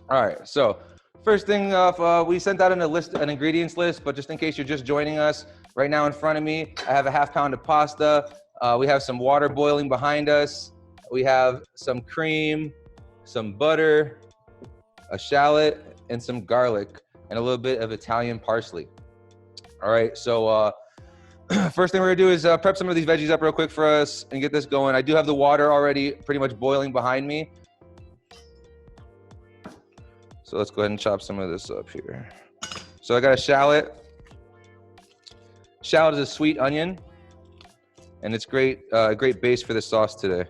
All right, so first thing off, we sent out an ingredients list, but just in case you're just joining us, right now in front of me, I have a ½ pound of pasta. We have some water boiling behind us. We have some cream, some butter, a shallot, and some garlic, and a little bit of Italian parsley. All right, so first thing we're gonna do is prep some of these veggies up real quick for us and get this going. I do have the water already pretty much boiling behind me. So let's go ahead and chop some of this up here. So I got a shallot. Shallot is a sweet onion, and it's great base for the sauce today.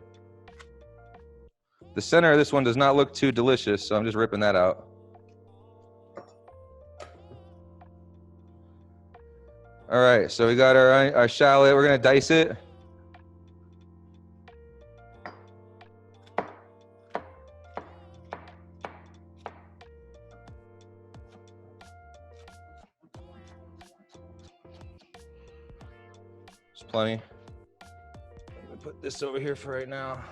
The center of this one does not look too delicious, so I'm just ripping that out. All right, so we got our shallot. We're gonna dice it. There's plenty. I'm gonna put this over here for right now.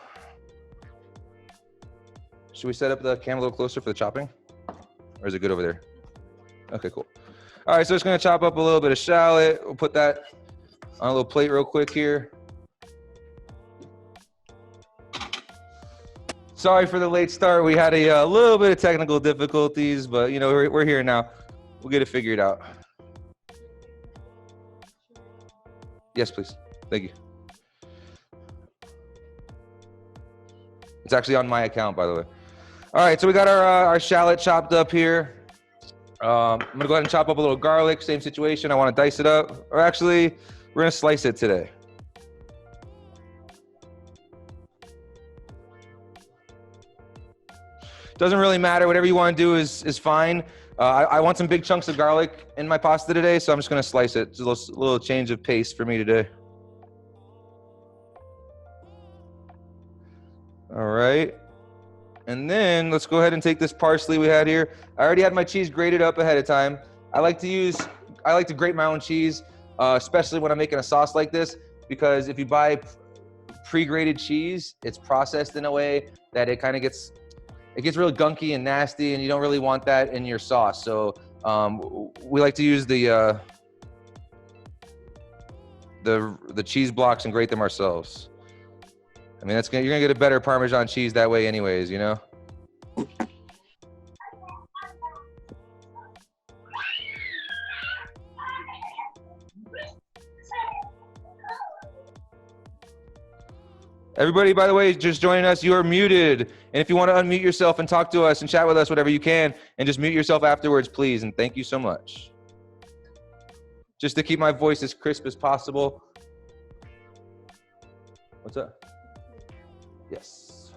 Should we set up the camera a little closer for the chopping? Or is it good over there? Okay, cool. All right, so just gonna chop up a little bit of shallot. We'll put that on a little plate real quick here. Sorry for the late start. We had a little bit of technical difficulties, but you know, we're here now. We'll get it figured out. Yes, please. Thank you. It's actually on my account, by the way. All right, so we got our shallot chopped up here. I'm gonna go ahead and chop up a little garlic, same situation. I wanna dice it up, or actually, we're gonna slice it today. Doesn't really matter, whatever you wanna do is fine. I want some big chunks of garlic in my pasta today, so I'm just gonna slice it. It's a little change of pace for me today. All right. And then let's go ahead and take this parsley we had here. I already had my cheese grated up ahead of time. I like to grate my own cheese, especially when I'm making a sauce like this, because if you buy pre-grated cheese, it's processed in a way that it gets really gunky and nasty, and you don't really want that in your sauce. So we like to use the cheese blocks and grate them ourselves. I mean, you're gonna get a better Parmesan cheese that way anyways, you know? Everybody, by the way, just joining us, you are muted. And if you want to unmute yourself and talk to us and chat with us, whatever you can, and just mute yourself afterwards, please. And thank you so much. Just to keep my voice as crisp as possible. What's up? Yes.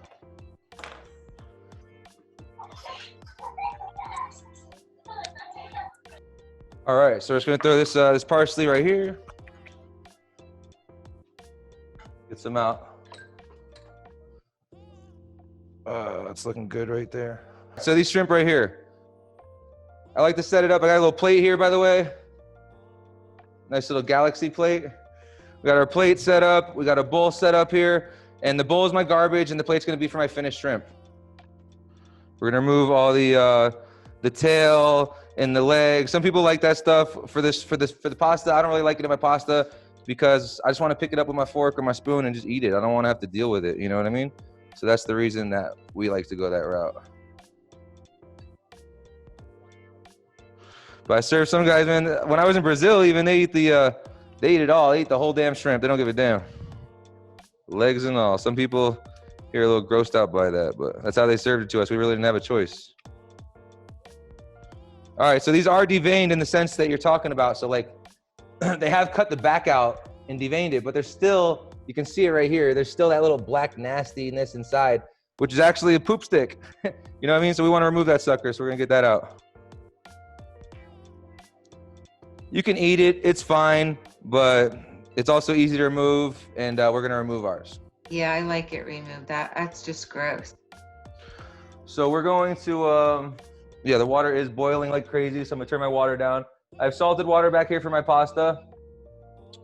All right, so we're just gonna throw this parsley right here. Get some out. That's looking good right there. So these shrimp right here, I like to set it up. I got a little plate here, by the way. Nice little galaxy plate. We got our plate set up. We got a bowl set up here. And the bowl is my garbage, and the plate's gonna be for my finished shrimp. We're gonna remove all the tail and the leg. Some people like that stuff for the pasta. I don't really like it in my pasta because I just want to pick it up with my fork or my spoon and just eat it. I don't want to have to deal with it. You know what I mean? So that's the reason that we like to go that route. But I serve some guys, man. When I was in Brazil, even they eat it all. They eat the whole damn shrimp. They don't give a damn. Legs and all. Some people here are a little grossed out by that, but that's how they served it to us. We really didn't have a choice. All right, so these are deveined in the sense that you're talking about. So like they have cut the back out and deveined it, but there's still, you can see it right here. There's still that little black nastiness inside, which is actually a poop stick. You know what I mean? So we want to remove that sucker. So we're gonna get that out. You can eat it, it's fine, but it's also easy to remove, and we're gonna remove ours. Yeah, I like it removed. That's just gross. So we're going to, yeah, the water is boiling like crazy, so I'm gonna turn my water down. I have salted water back here for my pasta,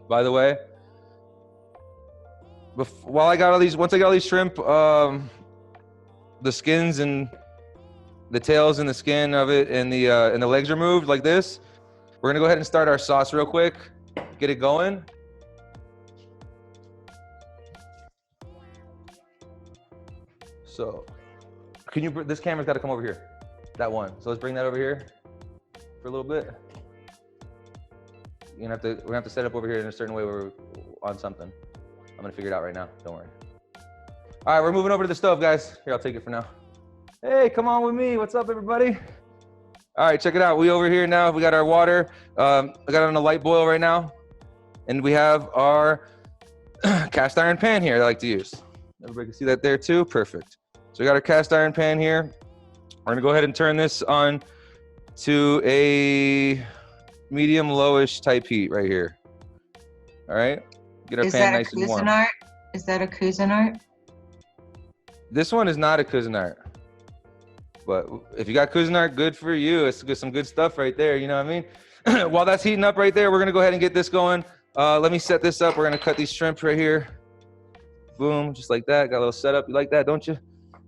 by the way. Once I got all these shrimp, the skins and the tails and the skin of it and the legs removed like this. We're gonna go ahead and start our sauce real quick. Get it going. So, can you? This camera's got to come over here. That one. So let's bring that over here for a little bit. We're gonna have to set up over here in a certain way where we're on something. I'm gonna figure it out right now. Don't worry. All right, we're moving over to the stove, guys. Here, I'll take it for now. Hey, come on with me. What's up, everybody? All right, check it out. We over here now. We got our water. I got it on a light boil right now, and we have our cast iron pan here. I like to use. Everybody can see that there too. Perfect. So we got our cast iron pan here. We're gonna go ahead and turn this on to a medium lowish type heat right here. All right. Get our pan nice and warm. Is that a Cuisinart? This one is not a Cuisinart. But if you got Cuisinart, good for you. It's some good stuff right there. You know what I mean? While that's heating up right there, we're gonna go ahead and get this going. Let me set this up. We're gonna cut these shrimp right here. Boom, just like that. Got a little setup. You like that, don't you?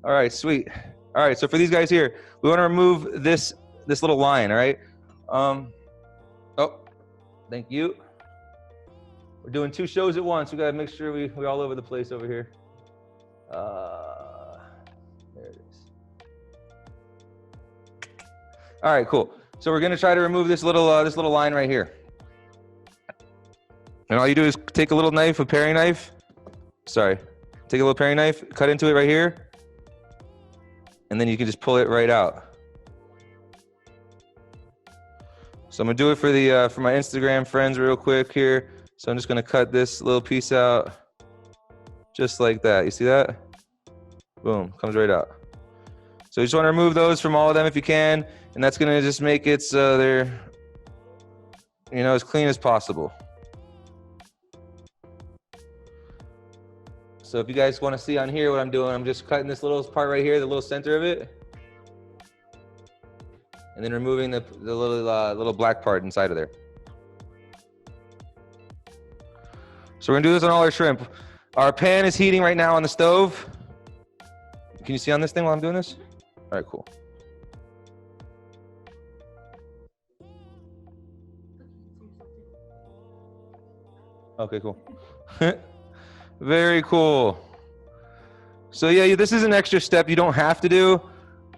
All right, sweet. All right, so for these guys here, we want to remove this little line. All right. Oh, thank you. We're doing 2 shows at once. We gotta make sure we're all over the place over here. There it is. All right, cool. So we're gonna try to remove this little line right here. And all you do is take a little knife, a paring knife. Sorry, take a little paring knife, cut into it right here, and then you can just pull it right out. So I'm gonna do it for my Instagram friends real quick here. So I'm just gonna cut this little piece out, just like that. You see that? Boom, comes right out. So you just wanna remove those from all of them if you can, and that's gonna just make it so they're, as clean as possible. So if you guys wanna see on here what I'm doing, I'm just cutting this little part right here, the little center of it, and then removing the little black part inside of there. So we're gonna do this on all our shrimp. Our pan is heating right now on the stove. Can you see on this thing while I'm doing this? All right, cool. Okay, cool. Very cool. So yeah, this is an extra step you don't have to do,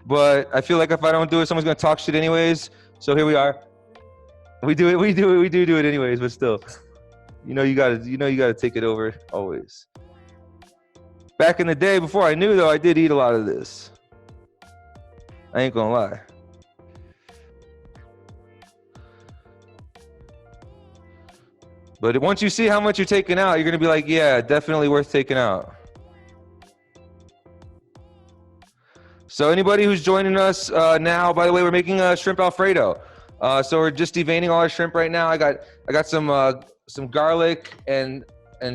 but I feel like if I don't do it, someone's gonna talk shit anyways. So here we are. We do it anyways, but still. You gotta take it over always. Back in the day, before I knew though, I did eat a lot of this. I ain't gonna lie. But once you see how much you're taking out, you're gonna be like, yeah, definitely worth taking out. So anybody who's joining us now, by the way, we're making a shrimp Alfredo. So we're just deveining all our shrimp right now. I got some garlic and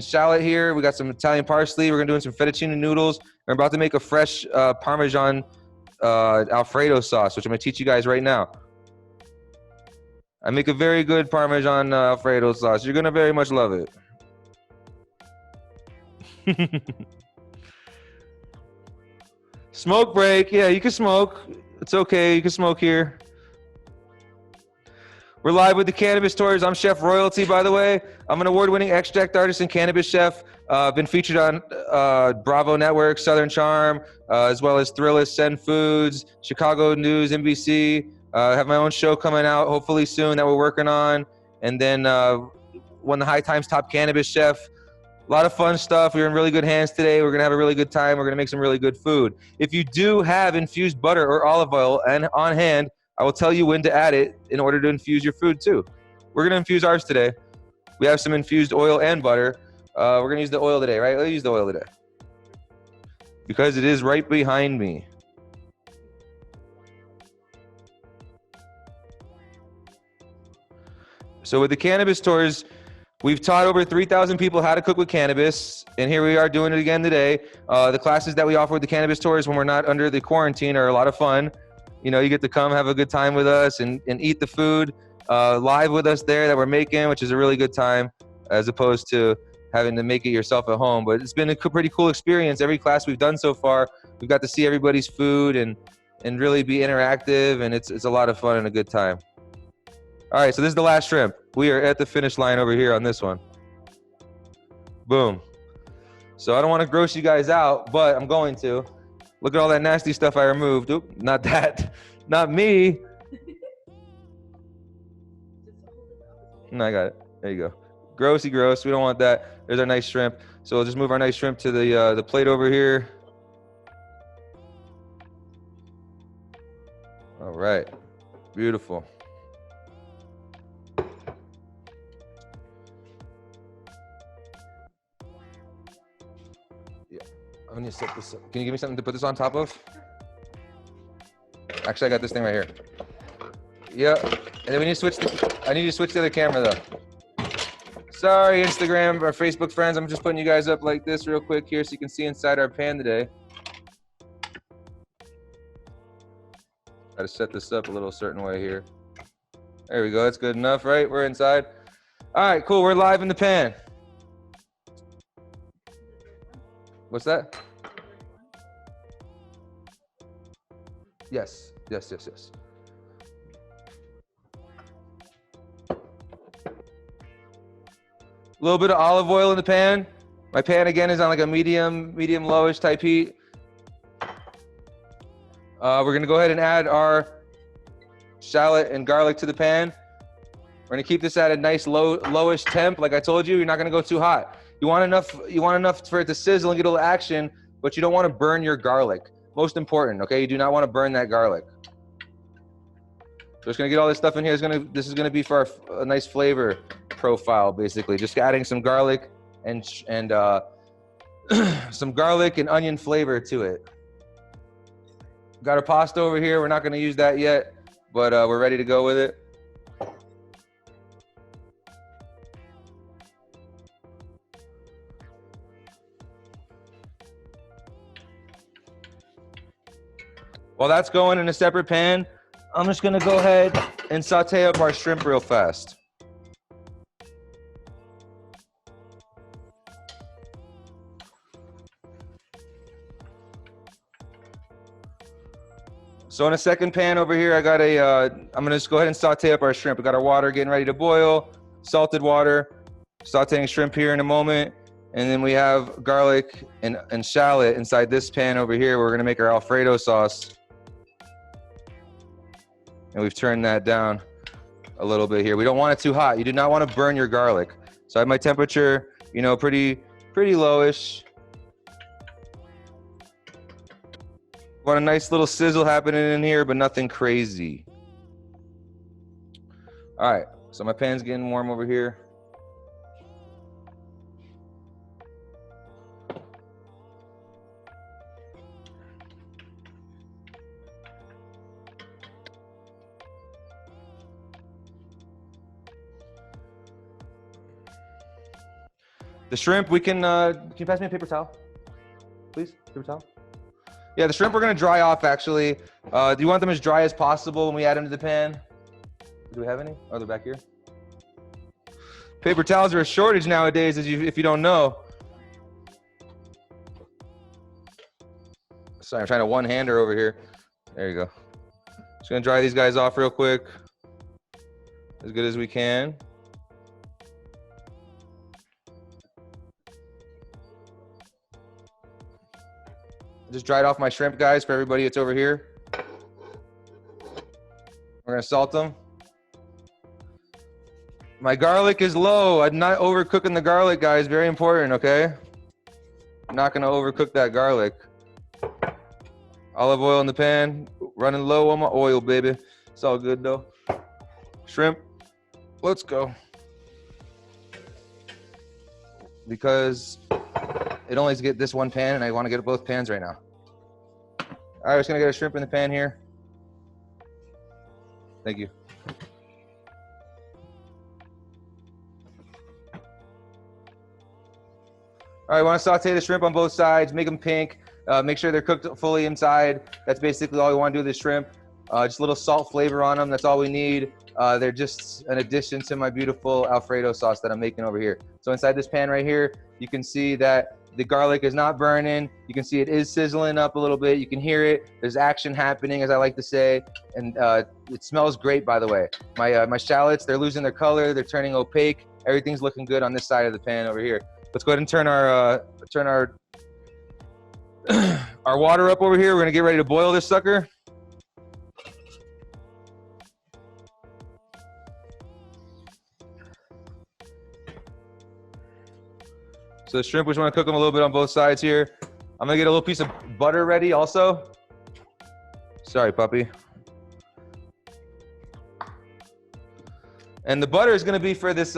shallot here. We got some Italian parsley. We're gonna do some fettuccine noodles. We're about to make a fresh Parmesan Alfredo sauce, which I'm gonna teach you guys right now. I make a very good Parmesan Alfredo sauce. You're gonna very much love it. Smoke break. Yeah, you can smoke. It's okay. You can smoke here. We're live with the Cannabis Tours. I'm Chef Roilty, by the way. I'm an award-winning extract artist and cannabis chef. Been featured on Bravo Network, Southern Charm, as well as Thrillist, Send Foods, Chicago News, NBC. Have my own show coming out hopefully soon that we're working on. And then won the High Times Top Cannabis Chef. A lot of fun stuff. We're in really good hands today. We're going to have a really good time. We're going to make some really good food. If you do have infused butter or olive oil and on hand, I will tell you when to add it in order to infuse your food too. We're going to infuse ours today. We have some infused oil and butter. We're going to use the oil today, right? Let's use the oil today. Because it is right behind me. So with the Cannabis Tours, we've taught over 3,000 people how to cook with cannabis, and here we are doing it again today. The classes that we offer with the Cannabis Tours when we're not under the quarantine are a lot of fun. You get to come have a good time with us and eat the food live with us there that we're making, which is a really good time as opposed to having to make it yourself at home. But it's been a pretty cool experience. Every class we've done so far, we've got to see everybody's food and and really be interactive, and it's a lot of fun and a good time. All right, so this is the last shrimp. We are at the finish line over here on this one. Boom. So I don't want to gross you guys out, but I'm going to. Look at all that nasty stuff I removed. Oop, not that. Not me. No, I got it. There you go. Grossy gross. We don't want that. There's our nice shrimp. So we'll just move our nice shrimp to the plate over here. All right. Beautiful. Yeah. I'm gonna set this up. Can you give me something to put this on top of? Actually, I got this thing right here. Yeah. And then we need to switch. I need to switch the other camera though. Sorry, Instagram or Facebook friends. I'm just putting you guys up like this real quick here so you can see inside our pan today. Got to set this up a little certain way here. There we go. That's good enough, right? We're inside. All right, cool. We're live in the pan. What's that? Yes, yes, yes, yes. A little bit of olive oil in the pan. My pan again is on like a medium lowish type heat. We're gonna go ahead and add our shallot and garlic to the pan. We're gonna keep this at a nice lowish temp. Like I told you, you're not gonna go too hot. You want enough for it to sizzle and get a little action, but you don't want to burn your garlic. Most important, okay? You do not want to burn that garlic. So just gonna get all this stuff in here. This is gonna be for a nice flavor profile, basically. Just adding some garlic and some garlic and onion flavor to it. Got our pasta over here. We're not gonna use that yet, but we're ready to go with it. While that's going in a separate pan, I'm just gonna go ahead and saute up our shrimp real fast. So in a second pan over here, I got I'm gonna just go ahead and saute up our shrimp. We got our water getting ready to boil, salted water, sauteing shrimp here in a moment. And then we have garlic and shallot inside this pan over here. We're gonna make our Alfredo sauce. And we've turned that down a little bit here. We don't want it too hot. You do not want to burn your garlic. So I have my temperature, you know, pretty lowish. Want a nice little sizzle happening in here, but nothing crazy. All right, so my pan's getting warm over here. The shrimp, can you pass me a paper towel? Please, paper towel? Yeah, the shrimp we're gonna dry off actually. Do you want them as dry as possible when we add them to the pan? Do we have any? Oh, they're back here. Paper towels are a shortage nowadays, if you don't know. Sorry, I'm trying to one-hander over here. There you go. Just gonna dry these guys off real quick. As good as we can. Just dried off my shrimp, guys, for everybody that's over here. We're gonna salt them. My garlic is low. I'm not overcooking the garlic, guys. Very important, okay? I'm not gonna overcook that garlic. Olive oil in the pan. Running low on my oil, baby. It's all good though. Shrimp, let's go. Because it only has to get this one pan, and I want to get both pans right now. All right, we're just gonna get a shrimp in the pan here. Thank you. All right, want to saute the shrimp on both sides, make them pink, make sure they're cooked fully inside. That's basically all we want to do with the shrimp. Just a little salt flavor on them, that's all we need. They're just an addition to my beautiful Alfredo sauce that I'm making over here. So inside this pan right here, you can see that The garlic is not burning. You can see it is sizzling up a little bit. You can hear it. There's action happening, as I like to say. And it smells great, by the way. My shallots, they're losing their color. They're turning opaque. Everything's looking good on this side of the pan over here. Let's go ahead and turn our our water up over here. We're gonna get ready to boil this sucker. So the shrimp, we just want to cook them a little bit on both sides here. I'm gonna get a little piece of butter ready also. Sorry, puppy. And the butter is gonna be for this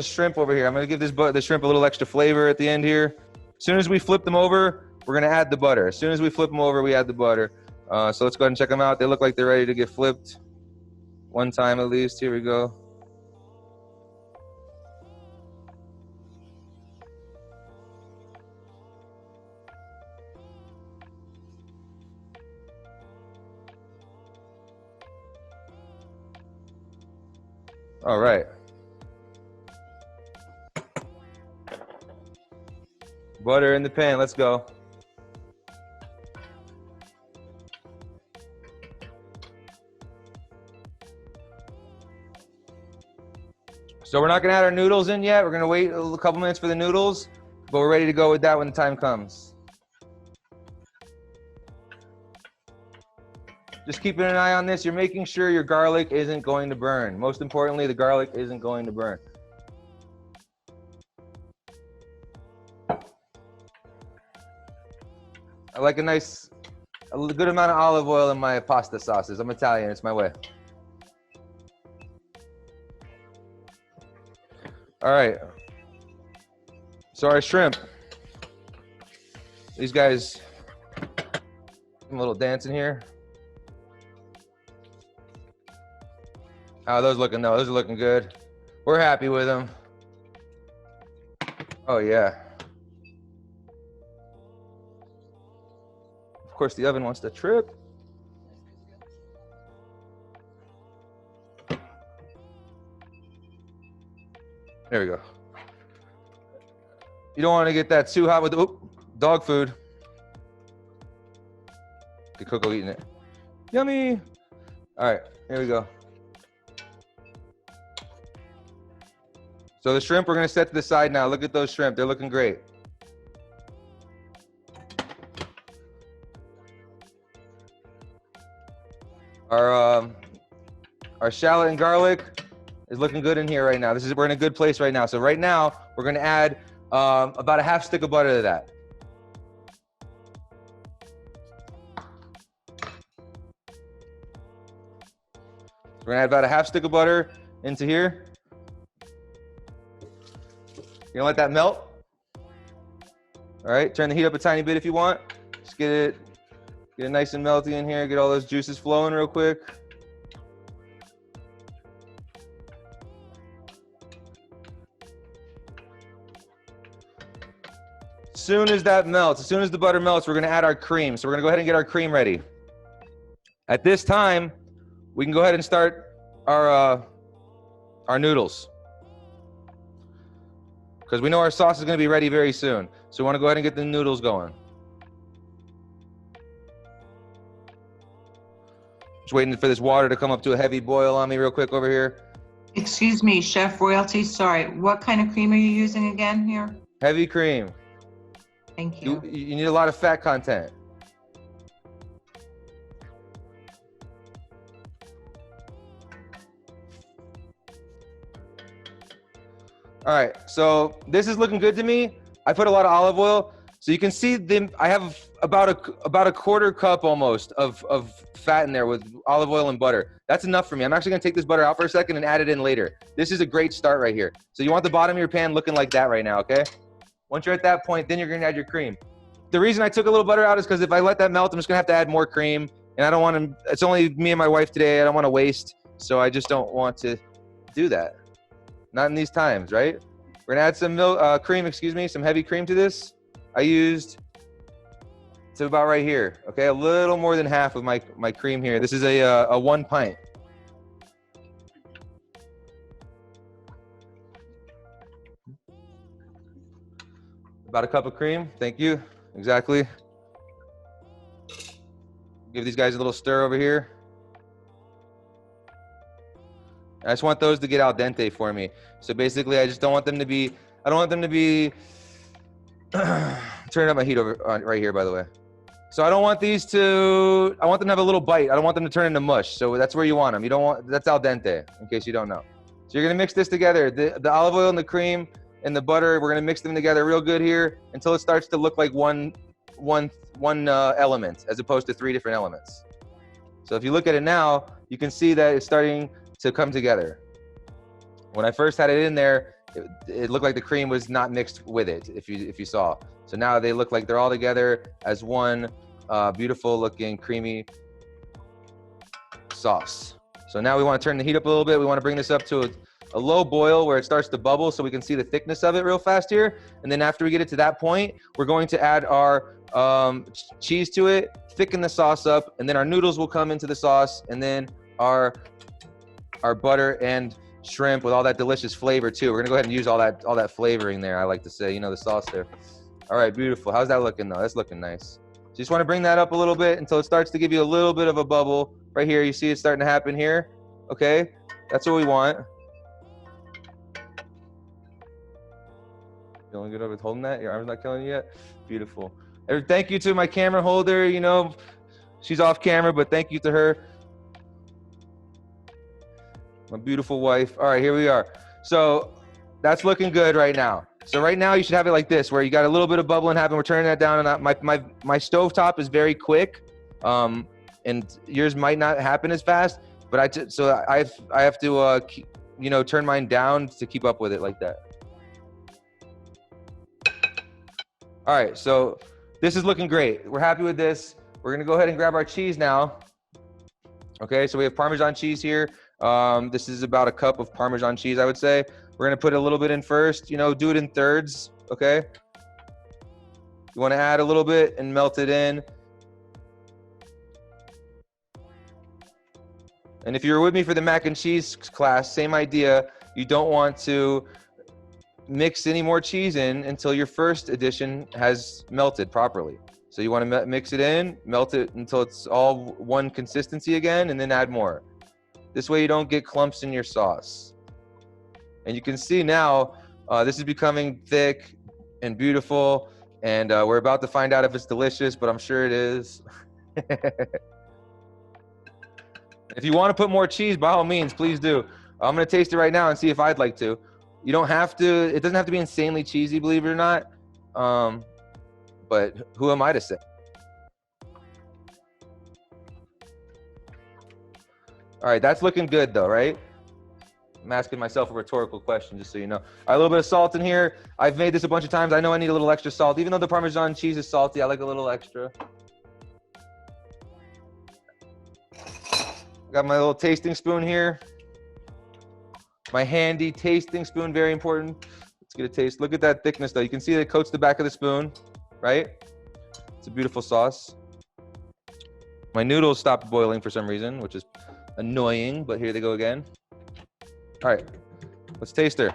shrimp over here. I'm gonna give this shrimp a little extra flavor at the end here. As soon as we flip them over, we're gonna add the butter. As soon as we flip them over, we add the butter. So let's go ahead and check them out. They look like they're ready to get flipped. One time at least. Here we go. All right. Butter in the pan, let's go. So we're not gonna add our noodles in yet. We're gonna wait a couple minutes for the noodles, but we're ready to go with that when the time comes. Just keeping an eye on this. You're making sure your garlic isn't going to burn. Most importantly, the garlic isn't going to burn. I like a good amount of olive oil in my pasta sauces. I'm Italian, it's my way. All right. So our shrimp. These guys, a little dancing here. How are those looking though? Those are looking good. We're happy with them. Oh yeah. Of course the oven wants to trip. There we go. You don't want to get that too hot with the dog food. The Coco eating it. Yummy. All right, here we go. So the shrimp we're gonna set to the side now. Look at those shrimp, they're looking great. Our shallot and garlic is looking good in here right now. We're in a good place right now. So right now we're gonna add about a half stick of butter to that. So we're gonna add about a half stick of butter into here. You're gonna let that melt. All right, turn the heat up a tiny bit if you want. Just get it nice and melty in here. Get all those juices flowing real quick. As soon as that melts, as soon as the butter melts, we're gonna add our cream. So we're gonna go ahead and get our cream ready. At this time, we can go ahead and start our noodles, because we know our sauce is gonna be ready very soon. So we wanna go ahead and get the noodles going. Just waiting for this water to come up to a heavy boil on me real quick over here. Excuse me, Chef Roilty, sorry. What kind of cream are you using again here? Heavy cream. Thank you. You need a lot of fat content. All right, so this is looking good to me. I put a lot of olive oil. So you can see I have about a quarter cup almost of fat in there with olive oil and butter. That's enough for me. I'm actually gonna take this butter out for a second and add it in later. This is a great start right here. So you want the bottom of your pan looking like that right now, okay? Once you're at that point, then you're gonna add your cream. The reason I took a little butter out is because if I let that melt, I'm just gonna have to add more cream. And I don't want to, it's only me and my wife today. I don't want to waste. So I just don't want to do that. Not in these times, right? We're gonna add some some heavy cream to this. I used to about right here, okay? A little more than half of my cream here. This is a 1 pint. About a cup of cream. Thank you. Exactly. Give these guys a little stir over here. I just want those to get al dente for me. So basically, I just don't want them to be, I don't want them to be, turning up my heat over right here, by the way. So I don't want these to, I want them to have a little bite. I don't want them to turn into mush. So that's where you want them. You don't want, that's al dente, in case you don't know. So you're gonna mix this together. The olive oil and the cream and the butter, we're gonna mix them together real good here until it starts to look like one element as opposed to 3 different elements. So if you look at it now, you can see that it's starting to come together. When I first had it in there, it looked like the cream was not mixed with it, if you saw. So now they look like they're all together as one beautiful looking creamy sauce. So now we want to turn the heat up a little bit. We want to bring this up to a low boil where it starts to bubble so we can see the thickness of it real fast here. And then after we get it to that point, we're going to add our cheese to it, thicken the sauce up, and then our noodles will come into the sauce, and then our butter and shrimp with all that delicious flavor too. We're gonna go ahead and use all that flavoring there. I like to say, you know, the sauce there. All right, beautiful. How's that looking though? That's looking nice. So you just want to bring that up a little bit until it starts to give you a little bit of a bubble right here. You see it starting to happen here. Okay, that's what we want. Feeling good with holding that? Your arm's not killing you yet? Beautiful. Thank you to my camera holder. You know, she's off camera, but thank you to her. My beautiful wife. All right, here we are. So that's looking good right now. So right now you should have it like this, where you got a little bit of bubbling happen. We're turning that down, and my stovetop is very quick, and yours might not happen as fast. But I have to you know, turn mine down to keep up with it like that. All right, so this is looking great. We're happy with this. We're gonna go ahead and grab our cheese now. Okay, so we have Parmesan cheese here. This is about a cup of Parmesan cheese, I would say. We're gonna put a little bit in first, you know, do it in thirds, okay? You wanna add a little bit and melt it in. And if you were with me for the mac and cheese class, same idea. You don't want to mix any more cheese in until your first addition has melted properly. So you wanna mix it in, melt it until it's all one consistency again, and then add more. This way you don't get clumps in your sauce. And you can see now, this is becoming thick and beautiful, and we're about to find out if it's delicious, but I'm sure it is. If you want to put more cheese, by all means, please do. I'm gonna taste it right now and see if I'd like to. You don't have to, it doesn't have to be insanely cheesy, believe it or not. But who am I to say? All right, that's looking good though, right? I'm asking myself a rhetorical question, just so you know. All right, a little bit of salt in here. I've made this a bunch of times. I know I need a little extra salt. Even though the Parmesan cheese is salty, I like a little extra. Got my little tasting spoon here. My handy tasting spoon, very important. Let's get a taste. Look at that thickness though. You can see that it coats the back of the spoon, right? It's a beautiful sauce. My noodles stopped boiling for some reason, which is annoying, but here they go again. All right, let's taste her.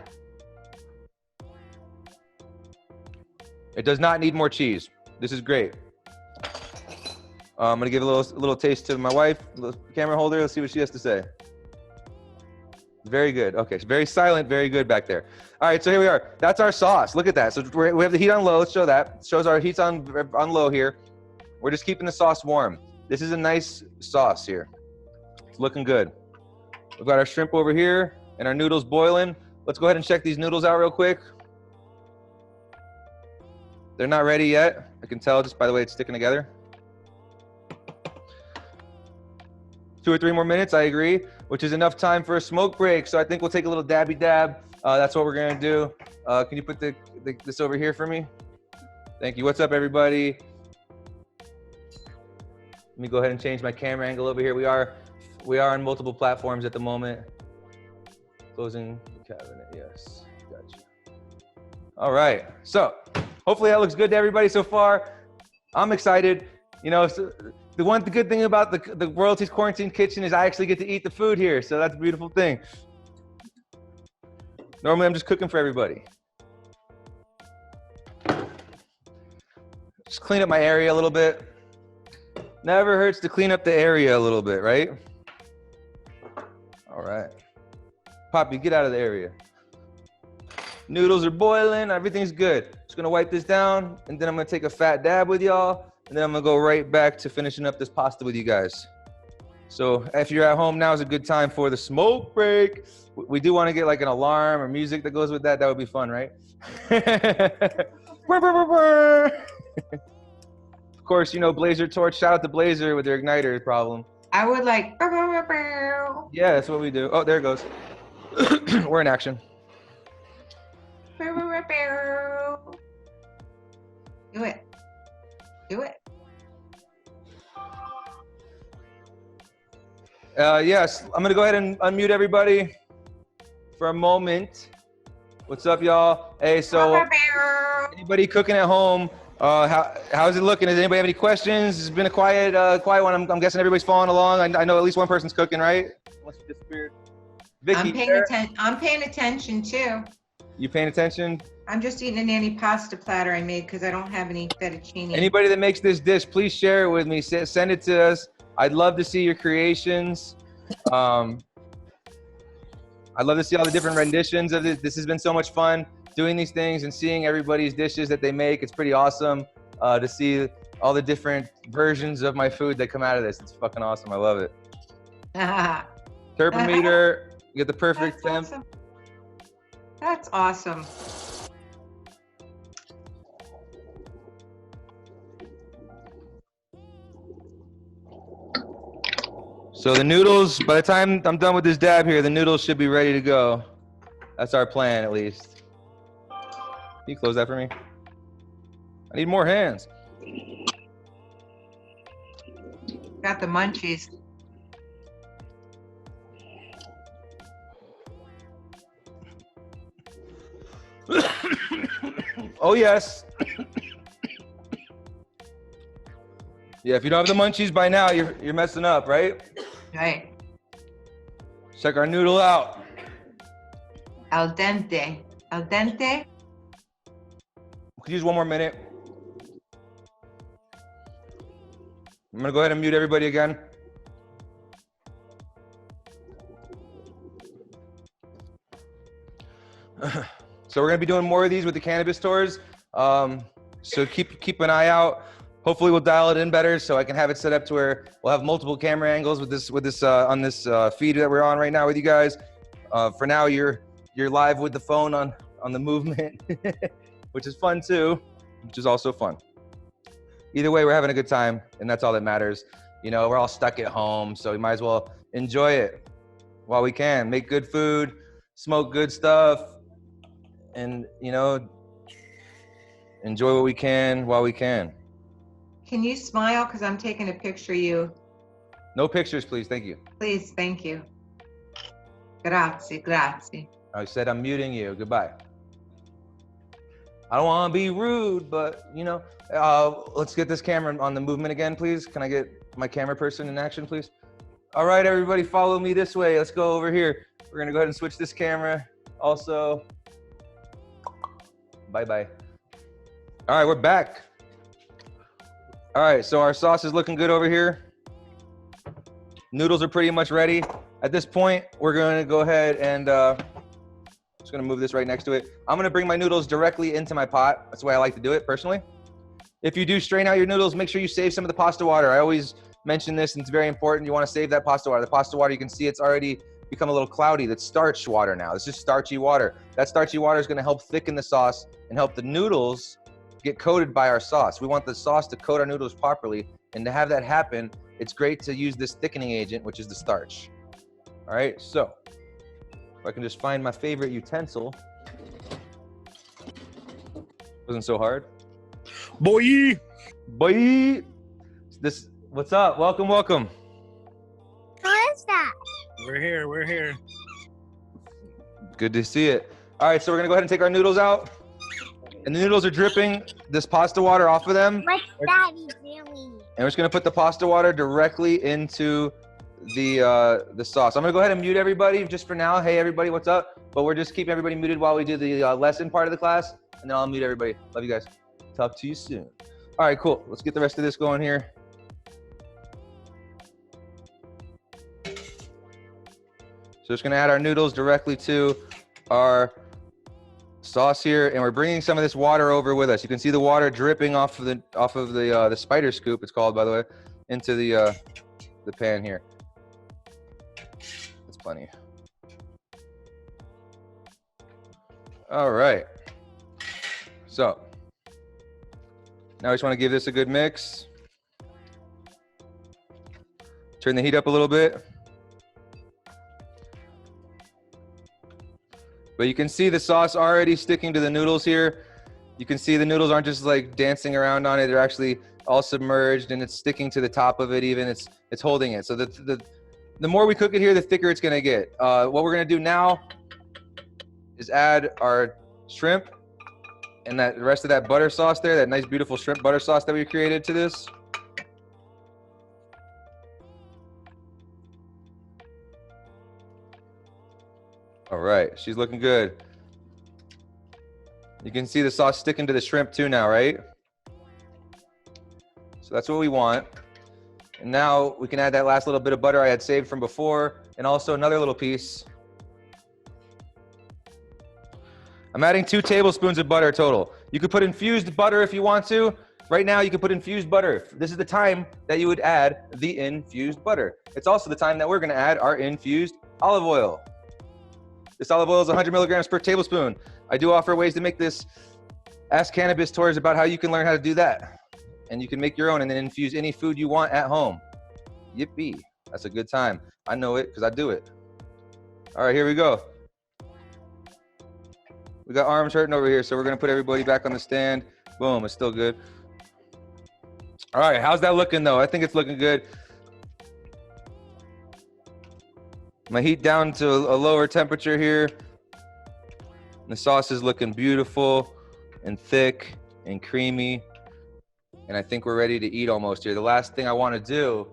It does not need more cheese. This is great. I'm gonna give a little taste to my wife, little camera holder. Let's see what she has to say. Very good. Okay, so very silent, very good back there. All right, so here we are. That's our sauce. Look at that. So we have the heat on low. Let's show that. It shows our heat's on low here. We're just keeping the sauce warm. This is a nice sauce here. It's looking good. We've got our shrimp over here and our noodles boiling. Let's go ahead and check these noodles out real quick. They're not ready yet. I can tell just by the way it's sticking together. 2 or 3 more minutes, I agree, which is enough time for a smoke break. So I think we'll take a little dabby dab. That's what we're gonna do. Can you put this over here for me? Thank you. What's up, everybody? Let me go ahead and change my camera angle over here. We are on multiple platforms at the moment. Closing the cabinet, yes, gotcha. All right, so hopefully that looks good to everybody so far. I'm excited. You know, so the good thing about the Roilty's Quarantine Kitchen is I actually get to eat the food here, so that's a beautiful thing. Normally I'm just cooking for everybody. Just clean up my area a little bit. Never hurts to clean up the area a little bit, right? All right. Poppy, get out of the area. Noodles are boiling, everything's good. Just gonna wipe this down, and then I'm gonna take a fat dab with y'all, and then I'm gonna go right back to finishing up this pasta with you guys. So if you're at home, now is a good time for the smoke break. We do wanna get like an alarm or music that goes with that. That would be fun, right? Of course, you know, Blazer Torch, shout out to Blazer with their igniter problem. I would like. Yeah, that's what we do. Oh, there it goes. We're in action. Do it. Do it. Yes, I'm gonna go ahead and unmute everybody for a moment. What's up, y'all? Hey, so anybody cooking at home? How's it looking? Does anybody have any questions? It's been a quiet one. I'm guessing everybody's following along. I know at least one person's cooking, right? Unless you disappeared. Vicky, I'm paying attention too. You paying attention? I'm just eating an anti-pasta platter I made because I don't have any fettuccine. Anybody that makes this dish, please share it with me. Send it to us. I'd love to see your creations. I'd love to see all the different renditions of this. This has been so much fun doing these things and seeing everybody's dishes that they make. It's pretty awesome to see all the different versions of my food that come out of this. It's fucking awesome. I love it. Thermometer, you get the perfect temp. Awesome. That's awesome. So the noodles, by the time I'm done with this dab here, the noodles should be ready to go. That's our plan, at least. Can you close that for me? I need more hands. Got the munchies. Oh, yes. Yeah, if you don't have the munchies by now, you're messing up, right? Right. Check our noodle out. Al dente. Al dente. Could you use one more minute? I'm gonna go ahead and mute everybody again. So we're gonna be doing more of these with the cannabis tours. So keep an eye out. Hopefully we'll dial it in better so I can have it set up to where we'll have multiple camera angles with this on this feed that we're on right now with you guys. For now, you're live with the phone on the movement, which is fun too, which is also fun. Either way, we're having a good time, and that's all that matters. You know, we're all stuck at home, so we might as well enjoy it while we can. Make good food, smoke good stuff, and, you know, enjoy what we can while we can. Can you smile? Because I'm taking a picture of you. No pictures, please. Thank you. Please, thank you. Grazie, grazie. I said I'm muting you. Goodbye. I don't want to be rude, but, you know, let's get this camera on the movement again, please. Can I get my camera person in action, please? All right, everybody, follow me this way. Let's go over here. We're going to go ahead and switch this camera. Also, bye-bye. All right, we're back. All right, so our sauce is looking good over here. Noodles are pretty much ready. At this point, we're going to go ahead and just going to move this right next to it. I'm going to bring my noodles directly into my pot. That's the way I like to do it personally. If you do strain out your noodles, make sure you save some of the pasta water. I always mention this, and it's very important. You want to save that pasta water. The pasta water, you can see it's already become a little cloudy. That's starch water now. It's just starchy water. That starchy water is going to help thicken the sauce and help the noodles get coated by our sauce. We want the sauce to coat our noodles properly, and to have that happen, it's great to use this thickening agent, which is the starch. All right, so if I can just find my favorite utensil. Wasn't so hard. Boy! This, what's up? Welcome, welcome. What is that? We're here. Good to see it. All right, so we're gonna go ahead and take our noodles out. And the noodles are dripping this pasta water off of them. What's Daddy doing? And we're just gonna put the pasta water directly into the sauce. I'm gonna go ahead and mute everybody just for now. Hey everybody, what's up? But we're just keeping everybody muted while we do the lesson part of the class, and then I'll mute everybody. Love you guys. Talk to you soon. All right, cool. Let's get the rest of this going here. So just gonna add our noodles directly to our sauce here, and we're bringing some of this water over with us. You can see the water dripping off of the spider scoop, it's called, by the way, into the pan here. That's plenty. All right. So now we just want to give this a good mix. Turn the heat up a little bit. But you can see the sauce already sticking to the noodles here. You can see the noodles aren't just like dancing around on it. They're actually all submerged, and it's sticking to the top of it even. It's holding it. So the more we cook it here, the thicker it's gonna get. What we're gonna do now is add our shrimp and the rest of that butter sauce there, that nice beautiful shrimp butter sauce that we created to this. All right, she's looking good. You can see the sauce sticking to the shrimp too now, right? So that's what we want. And now we can add that last little bit of butter I had saved from before, and also another little piece. I'm adding 2 tablespoons of butter total. You could put infused butter if you want to. Right now, you can put infused butter. This is the time that you would add the infused butter. It's also the time that we're gonna add our infused olive oil. This olive oil is 100 milligrams per tablespoon. I do offer ways to make this. Ask Cannabis Tours about how you can learn how to do that. And you can make your own and then infuse any food you want at home. Yippee, that's a good time. I know it because I do it. All right, here we go. We got arms hurting over here, so we're gonna put everybody back on the stand. Boom, it's still good. All right, how's that looking though? I think it's looking good. My heat down to a lower temperature here. The sauce is looking beautiful and thick and creamy. And I think we're ready to eat almost here. The last thing I want to do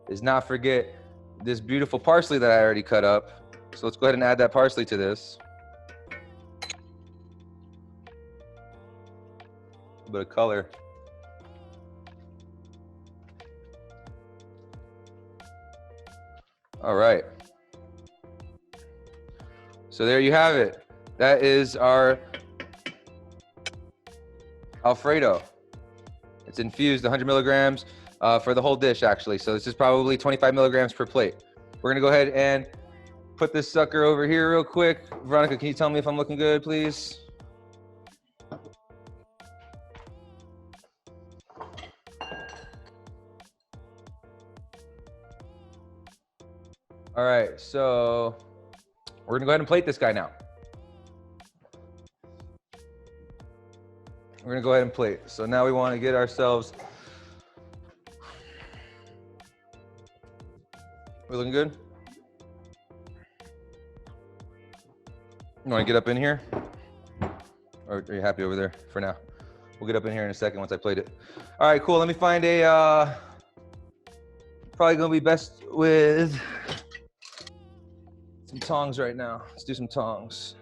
is not forget this beautiful parsley that I already cut up. So let's go ahead and add that parsley to this. A bit of color. All right. So there you have it. That is our Alfredo. It's infused 100 milligrams for the whole dish, actually. So this is probably 25 milligrams per plate. We're gonna go ahead and put this sucker over here real quick. Veronica, can you tell me if I'm looking good, please? All right, so we're gonna go ahead and plate this guy now. We're gonna go ahead and plate. So now we wanna get ourselves, we're looking good? You wanna get up in here? Or are you happy over there for now? We'll get up in here in a second once I plate it. All right, cool, let me find a, probably gonna be best with some tongs right now. Let's do some tongs.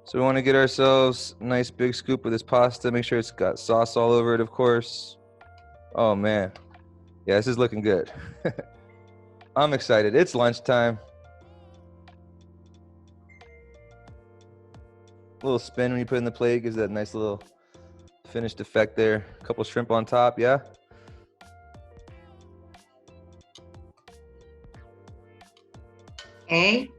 So we want to get ourselves a nice big scoop of this pasta. Make sure it's got sauce all over it, of course. Oh man. Yeah, this is looking good. I'm excited. It's lunchtime. A little spin when you put it in the plate gives that nice little finished effect there. A couple shrimp on top, yeah? Okay.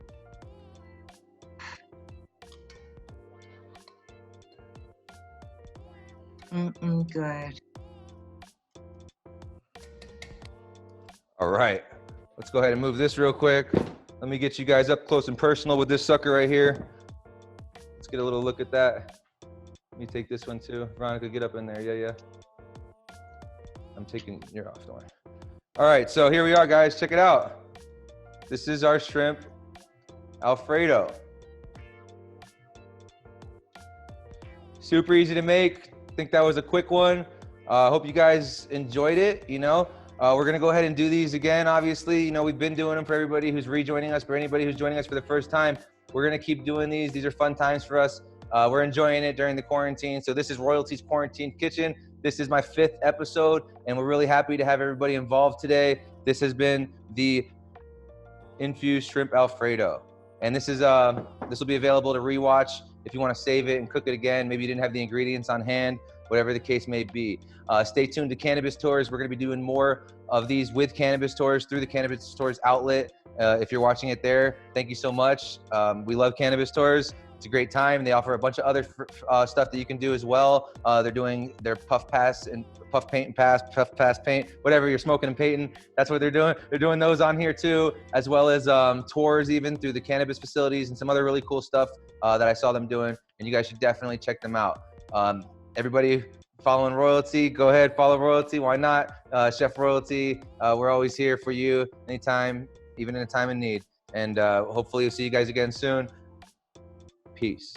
Good. All right, let's go ahead and move this real quick. Let me get you guys up close and personal with this sucker right here. Let's get a little look at that. Let me take this one too. Veronica, get up in there. Yeah, yeah. I'm taking, you're off, don't worry. All right, so here we are, guys. Check it out. This is our shrimp Alfredo. Super easy to make. I think that was a quick one. Hope you guys enjoyed it. You know, we're gonna go ahead and do these again. Obviously, you know, we've been doing them for everybody who's rejoining us. For anybody who's joining us for the first time, we're gonna keep doing these. These are fun times for us. We're enjoying it during the quarantine. So this is Roilty's Quarantine Kitchen. This is my 5th episode, and we're really happy to have everybody involved today. This has been the infused shrimp Alfredo. And this will be available to rewatch if you want to save it and cook it again. Maybe you didn't have the ingredients on hand, whatever the case may be. Stay tuned to Cannabis Tours. We're going to be doing more of these with Cannabis Tours through the Cannabis Tours outlet. If you're watching it there, thank you so much. We love Cannabis Tours. It's a great time. They offer a bunch of other stuff that you can do as well. They're doing their puff pass and puff paint and puff pass paint, whatever you're smoking and painting. That's what they're doing. They're doing those on here too, as well as tours even through the cannabis facilities and some other really cool stuff that I saw them doing. And you guys should definitely check them out. Everybody following Roilty, go ahead, follow Roilty. Why not? Chef Roilty, we're always here for you anytime, even in a time of need. And hopefully we'll see you guys again soon. Peace.